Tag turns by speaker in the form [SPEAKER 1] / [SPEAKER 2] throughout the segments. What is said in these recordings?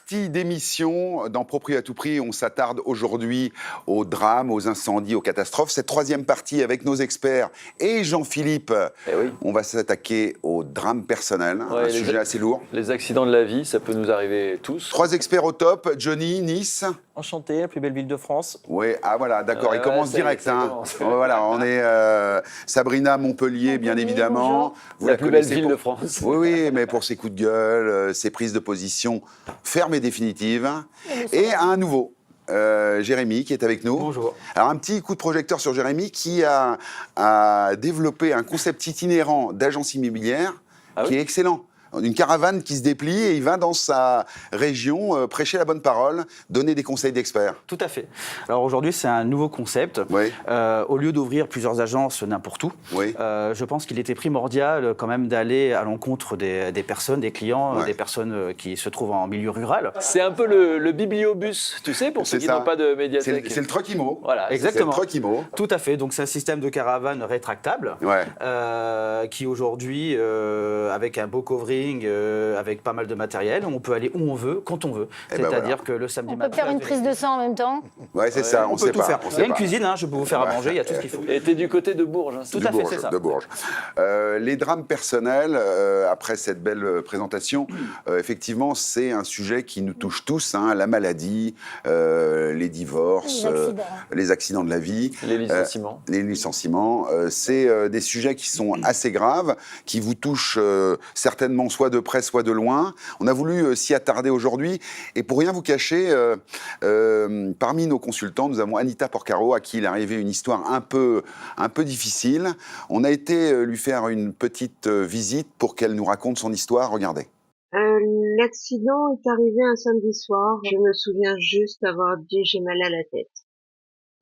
[SPEAKER 1] partie d'émission. Dans Proprio à tout prix, on s'attarde aujourd'hui aux drames, aux incendies, aux catastrophes. Cette troisième partie avec nos experts et Jean-Philippe, on va s'attaquer aux drames personnels, un sujet assez lourd.
[SPEAKER 2] Les accidents de la vie, ça peut nous arriver tous.
[SPEAKER 1] Trois experts au top. Johnny, Nice.
[SPEAKER 3] Enchanté, la plus belle ville de France.
[SPEAKER 1] Oui, ah voilà, d'accord, il commence direct. Voilà, on est Sabrina, Montpellier, bien évidemment.
[SPEAKER 2] Vous la plus belle ville de France.
[SPEAKER 1] Oui, mais pour ses coups de gueule, ses prises de position fermes et définitives. Et un nouveau. Jérémy qui est avec nous.
[SPEAKER 3] Bonjour.
[SPEAKER 1] Alors un petit coup de projecteur sur Jérémy qui a développé un concept itinérant d'agence immobilière qui est excellent. Une caravane qui se déplie et il va dans sa région prêcher la bonne parole, donner des conseils d'experts.
[SPEAKER 3] Tout à fait. Alors aujourd'hui, c'est un nouveau concept.
[SPEAKER 1] Oui.
[SPEAKER 3] Au lieu d'ouvrir plusieurs agences n'importe où, je pense qu'il était primordial quand même d'aller à l'encontre des personnes, des clients, des personnes qui se trouvent en milieu rural.
[SPEAKER 2] C'est un peu le bibliobus, tu sais, pour ceux qui n'ont pas de médiathèque.
[SPEAKER 1] C'est le truck IMO.
[SPEAKER 3] Voilà, exactement.
[SPEAKER 1] C'est le truck IMO.
[SPEAKER 3] Tout à fait. Donc c'est un système de caravane rétractable qui aujourd'hui, avec un beau covering, avec pas mal de matériel, on peut aller où on veut, quand on veut. C'est-à-dire que le samedi matin...
[SPEAKER 4] On peut faire une prise de sang en même temps.
[SPEAKER 1] Ouais, c'est ça,
[SPEAKER 3] on peut tout faire. Il y a une cuisine, je peux vous faire à manger, il y a tout ce qu'il faut.
[SPEAKER 2] Et t'es du côté de Bourges.
[SPEAKER 3] Tout à fait, c'est ça.
[SPEAKER 1] De Bourges. Les drames personnels, après cette belle présentation, effectivement, c'est un sujet qui nous touche tous, la maladie, les divorces, les accidents de la vie.
[SPEAKER 2] Les licenciements.
[SPEAKER 1] Les licenciements. C'est des sujets qui sont assez graves, qui vous touchent certainement soit de près, soit de loin. On a voulu s'y attarder aujourd'hui. Et pour rien vous cacher, parmi nos consultants, nous avons Anita Porcaro, à qui il est arrivé une histoire un peu difficile. On a été lui faire une petite visite pour qu'elle nous raconte son histoire. Regardez.
[SPEAKER 5] L'accident est arrivé un samedi soir. Je me souviens juste avoir dit j'ai mal à la tête.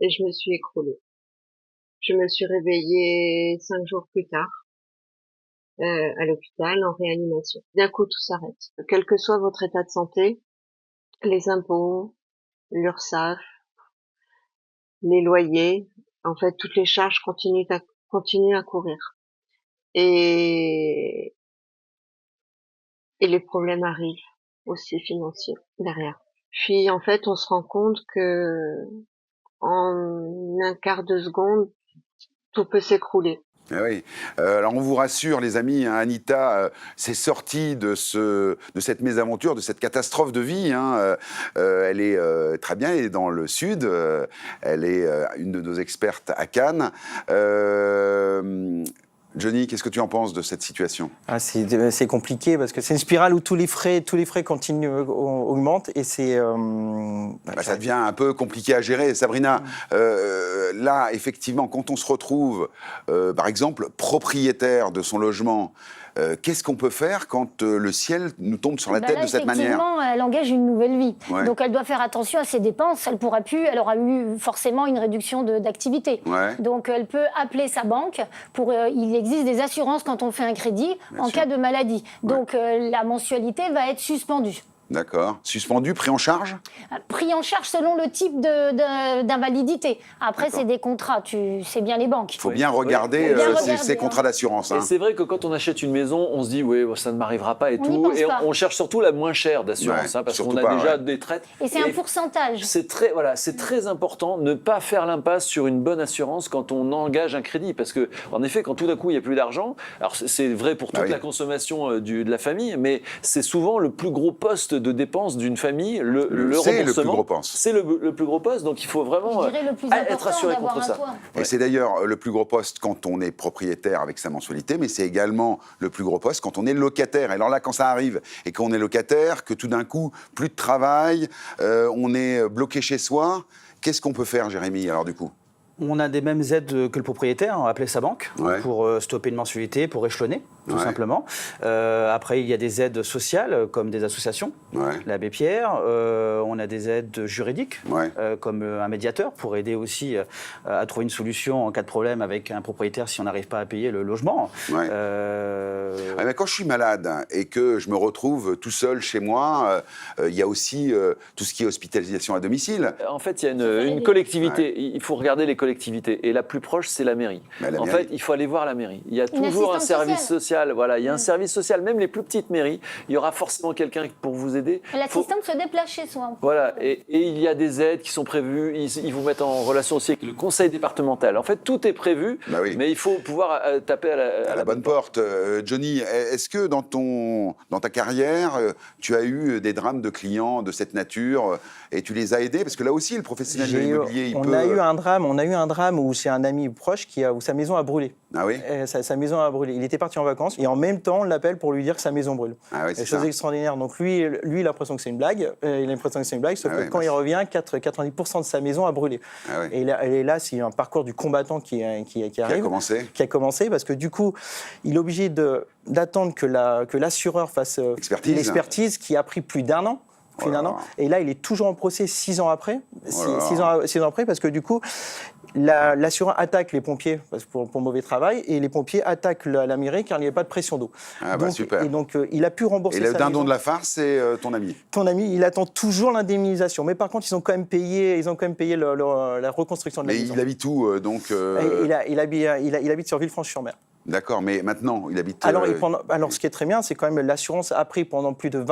[SPEAKER 5] Et je me suis écroulée. Je me suis réveillée 5 jours plus tard. À l'hôpital, en réanimation. D'un coup, tout s'arrête. Quel que soit votre état de santé, les impôts, l'URSSAF, les loyers, en fait, toutes les charges continuent à courir. Et les problèmes arrivent aussi financiers derrière. Puis, en fait, on se rend compte que en un quart de seconde, tout peut s'écrouler.
[SPEAKER 1] Ah oui. Alors on vous rassure les amis, Anita s'est sortie de cette mésaventure, de cette catastrophe de vie. Elle est très bien, elle est dans le sud, elle est une de nos expertes à Cannes. Johnny, qu'est-ce que tu en penses de cette situation ?
[SPEAKER 6] C'est compliqué parce que c'est une spirale où tous les frais augmentent et c'est...
[SPEAKER 1] ça devient un peu compliqué à gérer. Sabrina, là, effectivement, quand on se retrouve, par exemple, propriétaire de son logement, qu'est-ce qu'on peut faire quand le ciel nous tombe sur la tête de cette manière ?
[SPEAKER 4] Effectivement, elle engage une nouvelle vie.
[SPEAKER 1] Ouais.
[SPEAKER 4] Donc elle doit faire attention à ses dépenses. Elle aura eu forcément une réduction d'activité.
[SPEAKER 1] Ouais.
[SPEAKER 4] Donc elle peut appeler sa banque. Il existe des assurances quand on fait un crédit en cas de maladie. Donc la mensualité va être suspendue.
[SPEAKER 1] D'accord. Suspendu, pris en charge ?
[SPEAKER 4] Pris en charge selon le type d'invalidité. Après, c'est des contrats, c'est bien les banques.
[SPEAKER 1] Il faut bien regarder ces contrats d'assurance.
[SPEAKER 2] Et c'est vrai que quand on achète une maison, on se dit ça ne m'arrivera pas et tout. Et on cherche surtout la moins chère d'assurance, parce qu'on a déjà des traites.
[SPEAKER 4] Et c'est un pourcentage.
[SPEAKER 2] C'est très important de ne pas faire l'impasse sur une bonne assurance quand on engage un crédit. Parce que, en effet, quand tout d'un coup, il n'y a plus d'argent, alors c'est vrai pour toute la consommation de la famille, mais c'est souvent le plus gros poste de dépenses d'une famille, le remboursement.
[SPEAKER 1] C'est le plus gros poste.
[SPEAKER 2] C'est le plus gros poste, donc il faut vraiment être assuré contre ça.
[SPEAKER 1] Et c'est d'ailleurs le plus gros poste quand on est propriétaire avec sa mensualité, mais c'est également le plus gros poste quand on est locataire. Et alors là, quand ça arrive et qu'on est locataire, que tout d'un coup, plus de travail, on est bloqué chez soi, qu'est-ce qu'on peut faire, Jérémy, alors du coup ?
[SPEAKER 3] On a des mêmes aides que le propriétaire, on va appeler sa banque pour stopper une mensualité, pour échelonner, tout simplement. Après, il y a des aides sociales, comme des associations, l'Abbé Pierre. On a des aides juridiques, comme un médiateur, pour aider aussi à trouver une solution en cas de problème avec un propriétaire si on n'arrive pas à payer le logement.
[SPEAKER 1] Mais quand je suis malade et que je me retrouve tout seul chez moi, il y a aussi tout ce qui est hospitalisation à domicile.
[SPEAKER 2] En fait, il y a une collectivité. Il faut regarder les collectivités collectivité. Et la plus proche, c'est la mairie. En fait, il faut aller voir la mairie. Il y a toujours un service social. Voilà, il y a un service social. Même les plus petites mairies, il y aura forcément quelqu'un pour vous aider.
[SPEAKER 4] L'assistante se déplace chez soi.
[SPEAKER 2] Voilà, et il y a des aides qui sont prévues. Ils vous mettent en relation aussi avec le conseil départemental. En fait, tout est prévu, mais il faut pouvoir taper à la bonne porte.
[SPEAKER 1] Johnny, est-ce que dans ta carrière, tu as eu des drames de clients de cette nature et tu les as aidés? Parce que là aussi, le professionnel de l'immobilier,
[SPEAKER 6] on a eu un drame où c'est un ami proche où sa maison a brûlé.
[SPEAKER 1] Ah oui?
[SPEAKER 6] Sa maison a brûlé. Il était parti en vacances et en même temps, on l'appelle pour lui dire que sa maison brûle.
[SPEAKER 1] Ah oui, c'est
[SPEAKER 6] chose extraordinaire. Donc lui, il a l'impression que c'est une blague. Sauf que quand il revient, 90% de sa maison a brûlé.
[SPEAKER 1] Ah oui.
[SPEAKER 6] Et là, c'est un parcours du combattant qui arrive. Qui a commencé parce que du coup, il est obligé d'attendre que l'assureur fasse l'expertise qui a pris plus d'un an. Et là, il est toujours en procès 6 ans après. 6 ans après, parce que du coup, l'assureur attaque les pompiers pour mauvais travail et les pompiers attaquent la mairie car il n'y avait pas de pression d'eau.
[SPEAKER 1] Ah bah super.
[SPEAKER 6] Et donc, il a pu rembourser sa maison.
[SPEAKER 1] Et le dindon de la farce, c'est ton ami.
[SPEAKER 6] Ton ami, il attend toujours l'indemnisation. Mais par contre, ils ont quand même payé la reconstruction de la maison.
[SPEAKER 1] Mais il habite où donc
[SPEAKER 6] il habite sur Villefranche-sur-Mer.
[SPEAKER 1] D'accord, mais maintenant, il habite...
[SPEAKER 6] Alors, ce qui est très bien, c'est quand même l'assurance a pris pendant plus de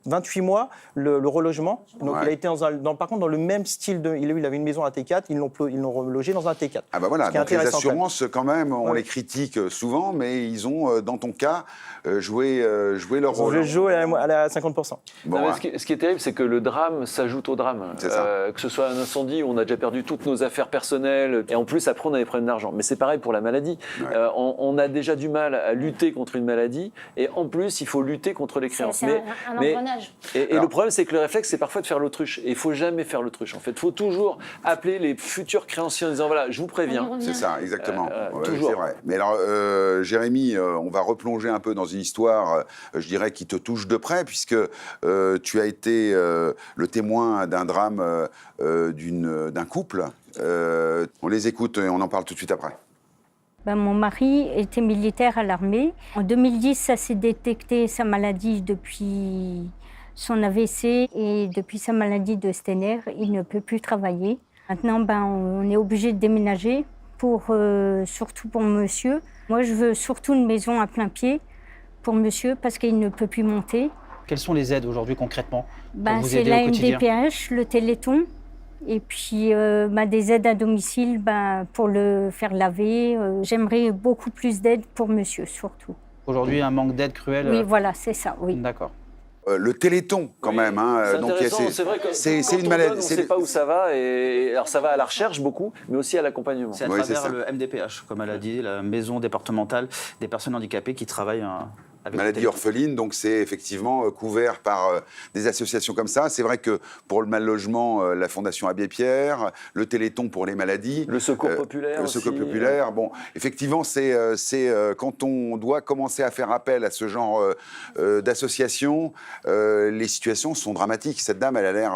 [SPEAKER 6] 28 mois le relogement. Donc, il a été par contre dans le même style. Il avait une maison à T4, ils l'ont relogé dans un T4.
[SPEAKER 1] Ah bah voilà, donc les assurances, quand même, on les critique souvent, mais ils ont, dans ton cas, joué leur rôle.
[SPEAKER 6] Je joue à 50%.
[SPEAKER 2] Bon, ce qui est terrible, c'est que le drame s'ajoute au drame. Que ce soit un incendie où on a déjà perdu toutes nos affaires personnelles, et en plus, après, on a des problèmes d'argent. Mais c'est pareil pour la maladie. On a déjà du mal à lutter contre une maladie, et en plus, il faut lutter contre les créances.
[SPEAKER 4] C'est un engrenage.
[SPEAKER 2] Et le problème, c'est que le réflexe, c'est parfois de faire l'autruche. Et il ne faut jamais faire l'autruche. En fait, il faut toujours appeler les futurs créanciers en disant, voilà, je vous préviens.
[SPEAKER 1] C'est ça, exactement.
[SPEAKER 2] Toujours.
[SPEAKER 1] C'est vrai. Mais alors, Jérémy, on va replonger un peu dans une histoire, je dirais, qui te touche de près, puisque tu as été le témoin d'un drame d'un couple. On les écoute et on en parle tout de suite après.
[SPEAKER 7] Mon mari était militaire à l'armée. En 2010, ça s'est détecté sa maladie depuis son AVC et depuis sa maladie de Steiner, il ne peut plus travailler. Maintenant, on est obligé de déménager, surtout pour monsieur. Moi, je veux surtout une maison à plein pied pour monsieur parce qu'il ne peut plus monter.
[SPEAKER 3] Quelles sont les aides aujourd'hui concrètement pour vous
[SPEAKER 7] c'est
[SPEAKER 3] aider
[SPEAKER 7] la
[SPEAKER 3] au quotidien?
[SPEAKER 7] MDPH, le Téléthon. Et puis des aides à domicile pour le faire laver. J'aimerais beaucoup plus d'aide pour monsieur, surtout.
[SPEAKER 3] Aujourd'hui, un manque d'aide cruel.
[SPEAKER 7] Oui, voilà, c'est ça, oui.
[SPEAKER 3] D'accord.
[SPEAKER 1] Le Téléthon, quand même.
[SPEAKER 2] C'est intéressant, c'est vrai que
[SPEAKER 1] c'est
[SPEAKER 2] quand
[SPEAKER 1] une
[SPEAKER 2] on
[SPEAKER 1] maladie.
[SPEAKER 2] donne, on ne sait pas où ça va. Et alors, ça va à la recherche beaucoup, mais aussi à l'accompagnement.
[SPEAKER 3] C'est à travers le MDPH, comme elle a dit, la maison départementale des personnes handicapées qui travaillent avec
[SPEAKER 1] maladie orpheline, donc c'est effectivement couvert par des associations comme ça. C'est vrai que pour le mal logement, la Fondation Abbé Pierre, le Téléthon pour les maladies,
[SPEAKER 2] le Secours populaire,
[SPEAKER 1] le Secours populaire. Bon, effectivement, c'est quand on doit commencer à faire appel à ce genre d'associations, les situations sont dramatiques. Cette dame, elle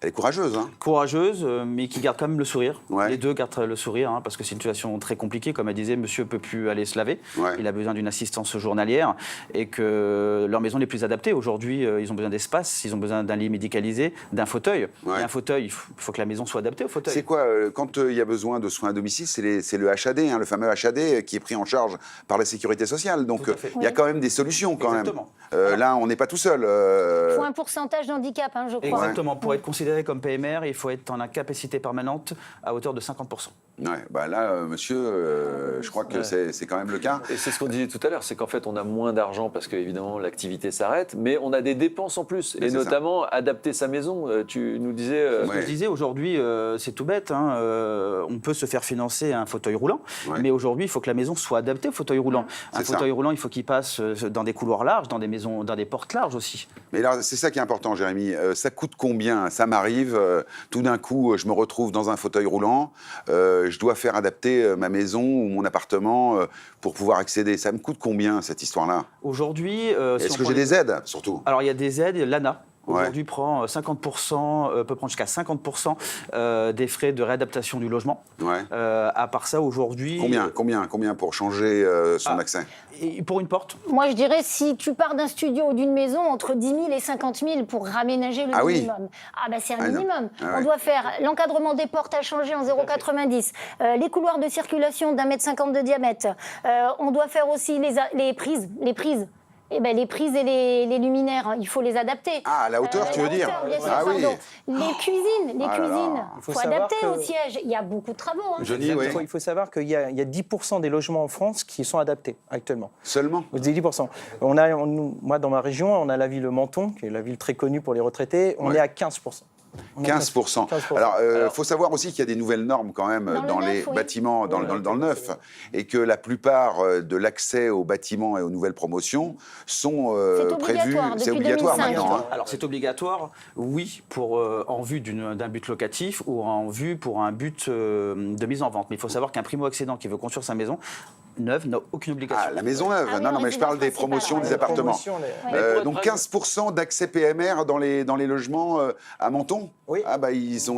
[SPEAKER 1] est courageuse. Hein.
[SPEAKER 3] Courageuse, mais qui garde quand même le sourire.
[SPEAKER 1] Ouais.
[SPEAKER 3] Les deux gardent le sourire, parce que c'est une situation très compliquée. Comme elle disait, monsieur peut plus aller se laver. Ouais. Il a besoin d'une assistance journalière. Et que leur maison n'est plus adaptée. Aujourd'hui, ils ont besoin d'espace, ils ont besoin d'un lit médicalisé, d'un fauteuil. Ouais. Et un fauteuil, il faut que la maison soit adaptée au fauteuil.
[SPEAKER 1] C'est quoi, quand il y a besoin de soins à domicile, c'est le HAD, le fameux HAD qui est pris en charge par la sécurité sociale. Donc il y a quand même des solutions quand
[SPEAKER 3] Exactement.
[SPEAKER 1] même. Là, on n'est pas tout seul.
[SPEAKER 4] Il faut un pourcentage d'handicap, je crois.
[SPEAKER 3] Exactement. Pour être considéré comme PMR, il faut être en incapacité permanente à hauteur de 50%.
[SPEAKER 1] Ouais, là, monsieur, je crois que c'est quand même le cas.
[SPEAKER 2] Et c'est ce qu'on disait tout à l'heure, c'est qu'en fait, on a moins d'argent parce qu'évidemment, l'activité s'arrête, mais on a des dépenses en plus, et notamment adapter sa maison. Tu nous disais...
[SPEAKER 3] Je disais, aujourd'hui, c'est tout bête, on peut se faire financer un fauteuil roulant, mais aujourd'hui, il faut que la maison soit adaptée au fauteuil roulant. Un fauteuil roulant, il faut qu'il passe dans des couloirs larges, dans des maisons, dans des portes larges aussi.
[SPEAKER 1] Mais là, c'est ça qui est important, Jérémy. Ça coûte combien? Ça m'arrive, tout d'un coup, je me retrouve dans un fauteuil roulant, je dois faire adapter ma maison ou mon appartement pour pouvoir accéder. Ça me coûte combien, cette histoire-là?
[SPEAKER 3] Aujourd'hui...
[SPEAKER 1] Est-ce que j'ai des aides, surtout?
[SPEAKER 3] Alors, il y a des aides, l'ANA. aujourd'hui prend 50%, peut prendre jusqu'à 50% des frais de réadaptation du logement. À part ça, aujourd'hui...
[SPEAKER 1] Combien pour changer son accès?
[SPEAKER 3] Et pour une porte?
[SPEAKER 4] Moi, je dirais, si tu pars d'un studio ou d'une maison, entre 10 000 et 50 000 pour raménager le minimum. C'est un minimum. On doit faire l'encadrement des portes à changer en 0,90, les couloirs de circulation d'1,50 m de diamètre. On doit faire aussi les prises. Les prises et les luminaires, il faut les adapter.
[SPEAKER 1] À la hauteur, tu veux dire?
[SPEAKER 4] Oui. Les cuisines, il faut adapter au siège. Il y a beaucoup de travaux.
[SPEAKER 6] Il faut savoir qu'il y a 10% des logements en France qui sont adaptés actuellement.
[SPEAKER 1] Seulement?
[SPEAKER 6] Vous dites 10%. Moi, dans ma région, on a la ville Menton, qui est la ville très connue pour les retraités. On est à 15%.
[SPEAKER 1] 15%. Alors, faut savoir aussi qu'il y a des nouvelles normes quand même dans les bâtiments, dans le neuf, et que la plupart de l'accès aux bâtiments et aux nouvelles promotions sont prévus.
[SPEAKER 4] C'est
[SPEAKER 1] obligatoire maintenant.
[SPEAKER 3] Alors, c'est obligatoire, oui, en vue d'un but locatif ou en vue pour un but de mise en vente. Mais il faut savoir qu'un primo-accédant qui veut construire sa maison neuve n'a aucune obligation.
[SPEAKER 1] La maison neuve. Non, mais je parle des promotions des appartements. Donc 15% d'accès PMR dans les logements à Menton.
[SPEAKER 6] Oui.
[SPEAKER 1] Ils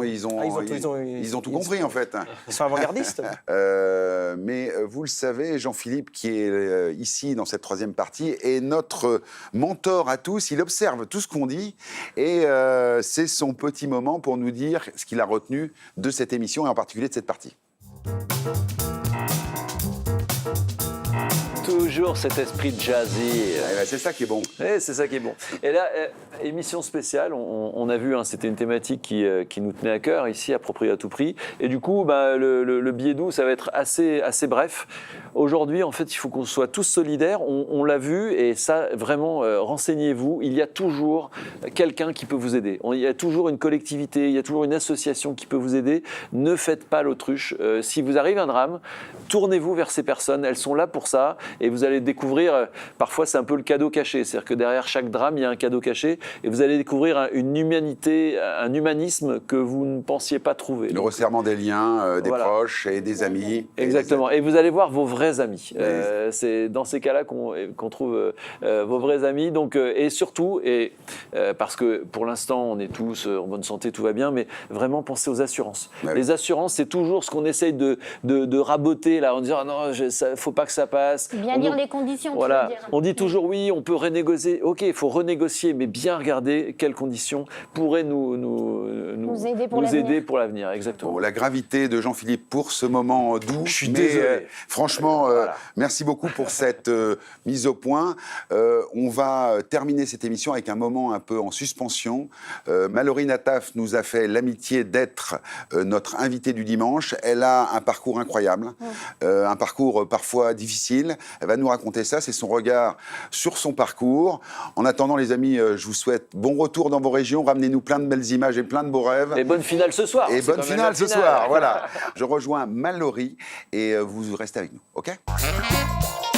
[SPEAKER 1] ont tout compris en fait.
[SPEAKER 6] Ils sont avant-gardistes.
[SPEAKER 1] Mais vous le savez, Jean-Philippe, qui est ici dans cette troisième partie, est notre mentor à tous. Il observe tout ce qu'on dit et c'est son petit moment pour nous dire ce qu'il a retenu de cette émission et en particulier de cette partie.
[SPEAKER 2] Toujours cet esprit jazzy.
[SPEAKER 1] C'est ça qui est bon.
[SPEAKER 2] C'est ça qui est bon. Et là, émission spéciale, on a vu, c'était une thématique qui nous tenait à cœur ici, Approprié à tout prix. Et du coup, le billet doux, ça va être assez bref. Aujourd'hui, en fait, il faut qu'on soit tous solidaires. On l'a vu, et ça, vraiment, renseignez-vous. Il y a toujours quelqu'un qui peut vous aider. Il y a toujours une collectivité, il y a toujours une association qui peut vous aider. Ne faites pas l'autruche. Si vous arrive un drame, tournez-vous vers ces personnes. Elles sont là pour ça. Et vous allez découvrir, parfois c'est un peu le cadeau caché, c'est-à-dire que derrière chaque drame, il y a un cadeau caché, et vous allez découvrir une humanité, un humanisme que vous ne pensiez pas trouver.
[SPEAKER 1] Le resserrement des liens, des proches et des amis.
[SPEAKER 2] Exactement, et vous allez voir vos vrais amis. C'est dans ces cas-là qu'on trouve vos vrais amis, donc, et surtout, parce que pour l'instant, on est tous en bonne santé, tout va bien, mais vraiment pensez aux assurances. Les assurances, c'est toujours ce qu'on essaye de raboter, là, en disant non, il ne faut pas que ça passe.
[SPEAKER 4] Bien lire les conditions.
[SPEAKER 2] Voilà. On dit toujours oui, on peut renégocier. Ok, il faut renégocier, mais bien regarder quelles conditions pourraient nous aider pour l'avenir. Exactement.
[SPEAKER 1] Bon, la gravité de Jean-Philippe pour ce moment doux.
[SPEAKER 2] Je suis désolé.
[SPEAKER 1] Franchement, merci beaucoup pour cette mise au point. On va terminer cette émission avec un moment un peu en suspension. Mallory Nataf nous a fait l'amitié d'être notre invitée du dimanche. Elle a un parcours incroyable, un parcours parfois difficile. Elle va nous raconter ça, c'est son regard sur son parcours. En attendant, les amis, je vous souhaite bon retour dans vos régions. Ramenez-nous plein de belles images et plein de beaux rêves.
[SPEAKER 2] Et bonne finale ce soir.
[SPEAKER 1] Et bonne finale ce soir, voilà. Je rejoins Mallory et vous restez avec nous, ok ?